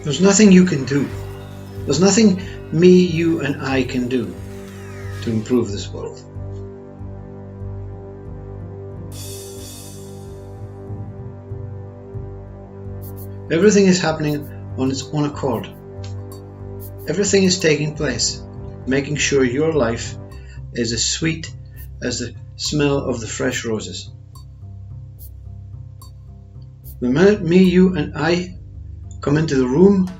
There's nothing you can do. There's nothing me, you and I can do to improve this world. Everything is happening on its own accord. Everything is taking place, making sure your life is as sweet as the smell of the fresh roses. The minute me, you and I come into the room,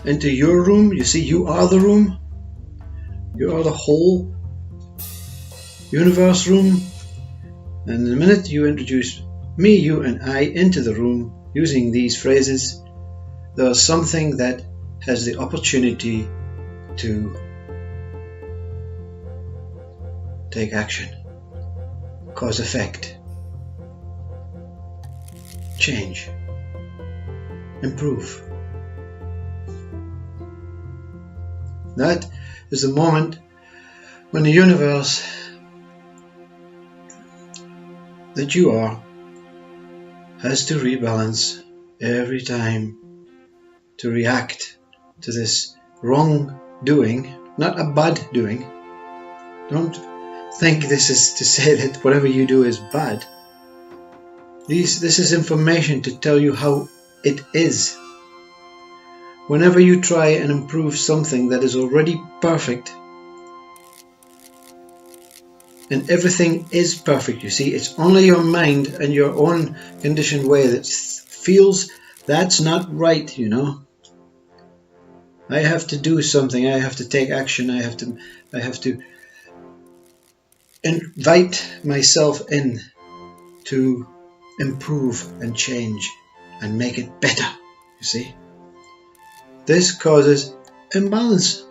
into your room, you see, you are the room. You are the whole universe room. And the minute you introduce me, you and I into the room using these phrases, there's something that has the opportunity to take action, cause effect, change, improve. That is the moment when the universe that you are has to rebalance every time to react to this wrong doing, not a bad doing. Don't think this is to say that whatever you do is bad. This is information to tell you how it is. Whenever you try and improve something that is already perfect, and everything is perfect, you see, it's only your mind and your own conditioned way that feels that's not right, you know. I have to do something, I have to take action, I have to invite myself in to improve and change and make it better, you see. This causes imbalance.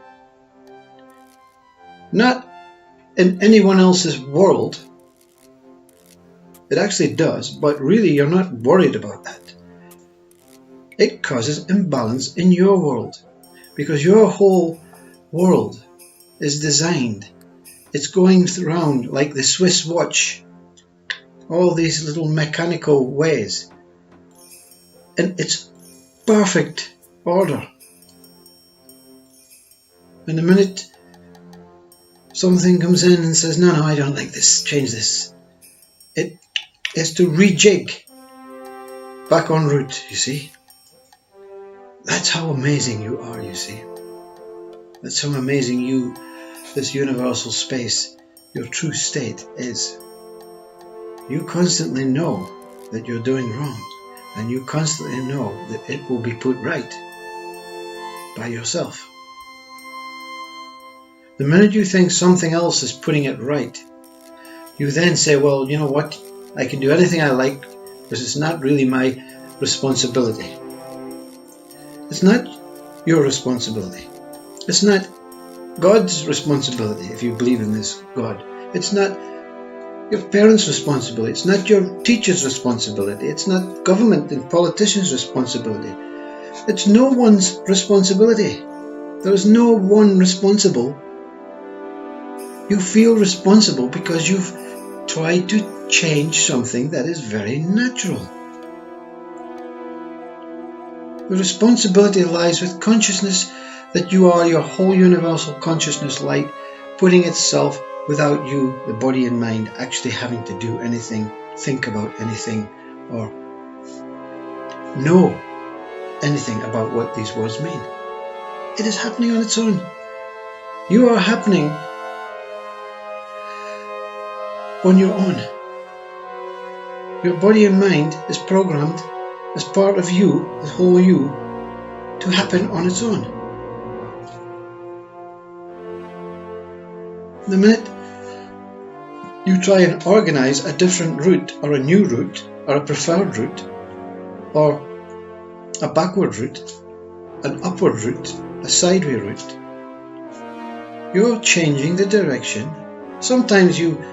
Not in anyone else's world. It actually does, but really you're not worried about that. It causes imbalance in your world because your whole world is designed. It's going around like the Swiss watch, all these little mechanical ways, and it's perfect order. And the minute something comes in and says, no, I don't like this, change this, it is to rejig back en route, you see. That's how amazing you are, you see. That's how amazing you, this universal space, your true state is. You constantly know that you're doing wrong, and you constantly know that it will be put right by yourself. The minute you think something else is putting it right, you then say, well, you know what, I can do anything I like because it's not really my responsibility. It's not your responsibility. It's not God's responsibility if you believe in this God. It's not your parents' responsibility. It's not your teacher's responsibility. It's not government and politicians' responsibility. It's no one's responsibility. There is no one responsible. You feel responsible because you've tried to change something that is very natural. The responsibility lies with consciousness that you are your whole universal consciousness light putting itself without you, the body and mind, actually having to do anything, think about anything, or know anything about what these words mean. It is happening on its own. You are happening on your own. Your body and mind is programmed as part of you, the whole you, to happen on its own. The minute you try and organize a different route, or a new route, or a preferred route, or a backward route, an upward route, a sideway route, you're changing the direction. Sometimes you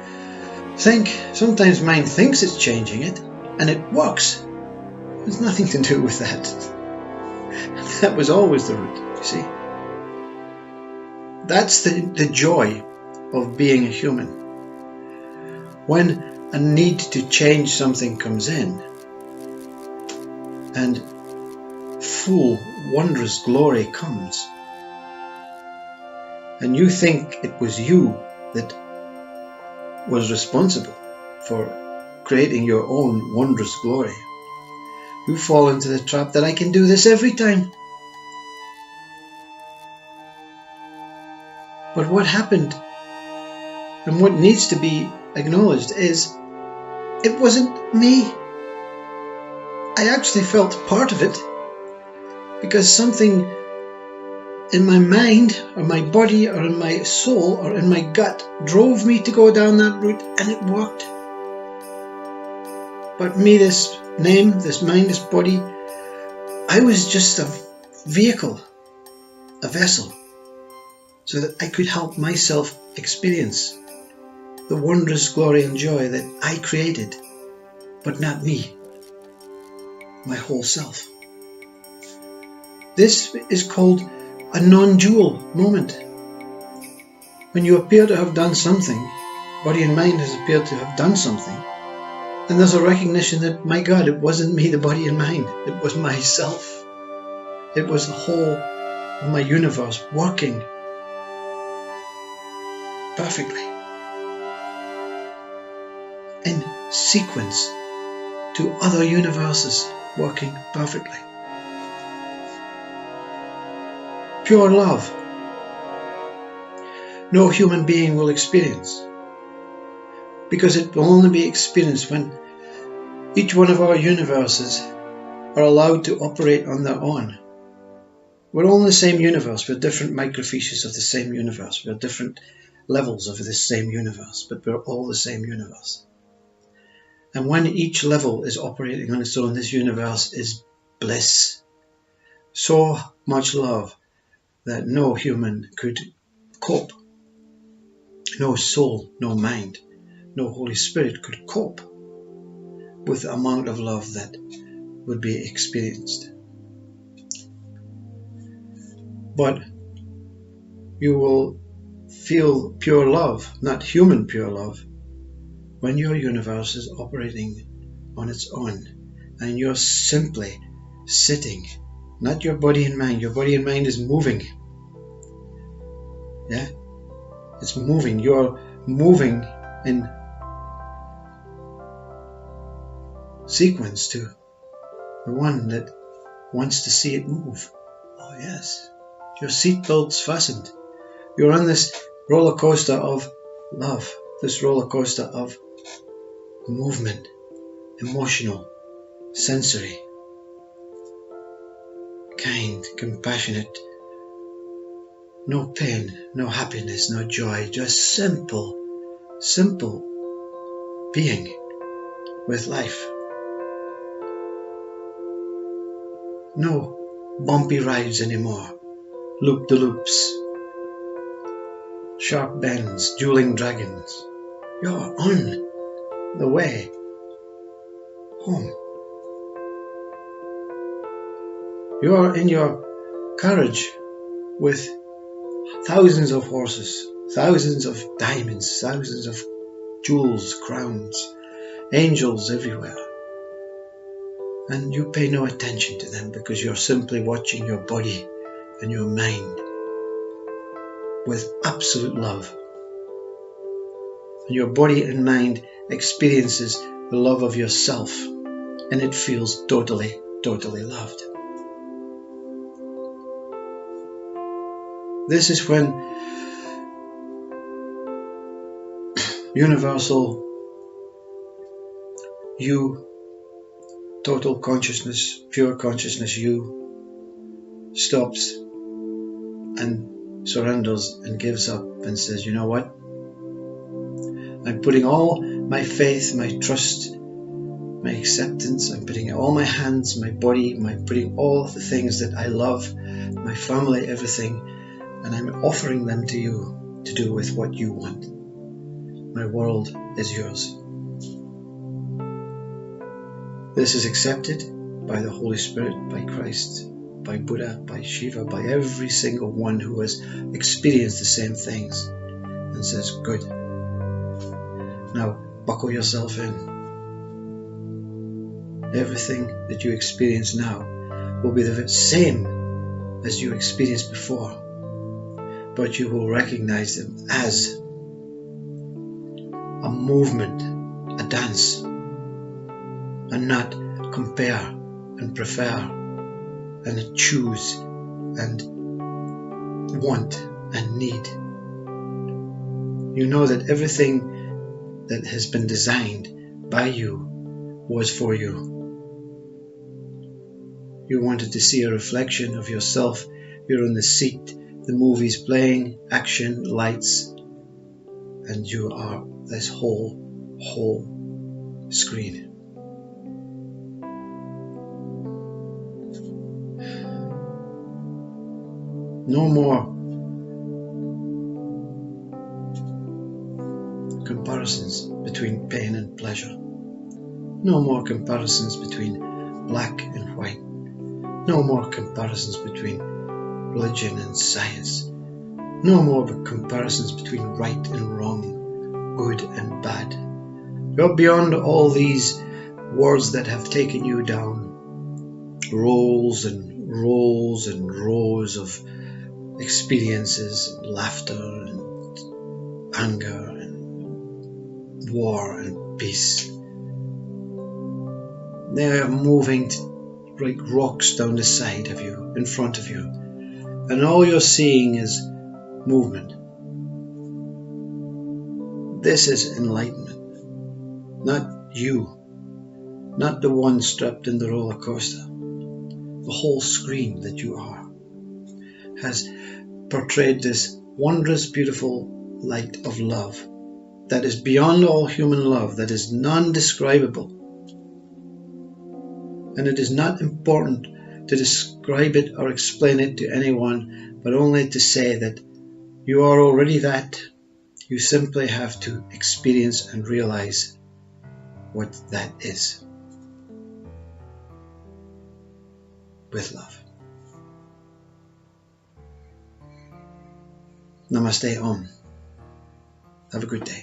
think, sometimes mind thinks it's changing it, and it works. There's nothing to do with that. That was always the route, you see. That's the joy of being a human. When a need to change something comes in, and full, wondrous glory comes, and you think it was you that was responsible for creating your own wondrous glory, you fall into the trap that I can do this every time. But what happened, and what needs to be acknowledged, is it wasn't me. I actually felt part of it because something in my mind or my body or in my soul or in my gut drove me to go down that route, and it worked. But me, this name, this mind, this body, I was just a vehicle, a vessel, so that I could help myself experience the wondrous glory and joy that I created, but not me, my whole self. This is called a non-dual moment. When you appear to have done something, body and mind has appeared to have done something, and there's a recognition that, my God, it wasn't me, the body and mind, it was myself. It was the whole of my universe working perfectly in sequence to other universes working perfectly. Pure love no human being will experience, because it will only be experienced when each one of our universes are allowed to operate on their own. We're all in the same universe, we're different microfiches of the same universe, we're different levels of the same universe, but we're all the same universe. And when each level is operating on its own, this universe is bliss. So much love that no human could cope. No soul, no mind, no Holy Spirit could cope with the amount of love that would be experienced. But you will feel pure love, not human pure love, when your universe is operating on its own and you're simply sitting, not your body and mind. Your body and mind is moving. Yeah? It's moving. You're moving in sequence to the one that wants to see it move. Oh yes. Your seatbelt's fastened. You're on this roller coaster of love, this roller coaster of movement, emotional, sensory, kind, compassionate, no pain, no happiness, no joy, just simple being with life. No bumpy rides anymore, loop-de-loops, sharp bends, dueling dragons. You're on the way home. You're in your carriage with thousands of horses, thousands of diamonds, thousands of jewels, crowns, angels everywhere. And you pay no attention to them because you're simply watching your body and your mind with absolute love. And your body and mind experiences the love of yourself, and it feels totally loved. This is when universal you, total consciousness, pure consciousness you, stops and surrenders and gives up and says, you know what? I'm putting all my faith, my trust, my acceptance, I'm putting all my hands, my body, putting all the things that I love, my family, everything, and I'm offering them to you to do with what you want. My world is yours. This is accepted by the Holy Spirit, by Christ, by Buddha, by Shiva, by every single one who has experienced the same things, and says, good. Now buckle yourself in. Everything that you experience now will be the same as you experienced before, but you will recognize them as a movement, a dance, and not compare and prefer and choose and want and need. You know that everything that has been designed by you was for you. You wanted to see a reflection of yourself. You're on the seat, the movie's playing, action, lights, and you are this whole screen. No more comparisons between pain and pleasure. No more comparisons between black and white. No more comparisons between religion and science. No more comparisons between right and wrong, good and bad. You're beyond all these words that have taken you down rows and rows and rows of experiences, laughter and anger and war and peace. They're moving like rocks down the side of you, in front of you, and all you're seeing is movement. This is enlightenment, not you, not the one strapped in the roller coaster. The whole screen that you are has portrayed this wondrous, beautiful light of love that is beyond all human love, that is non-describable. And it is not important to describe it or explain it to anyone, but only to say that you are already that. You simply have to experience and realize what that is with love. Namaste Om. Have a good day.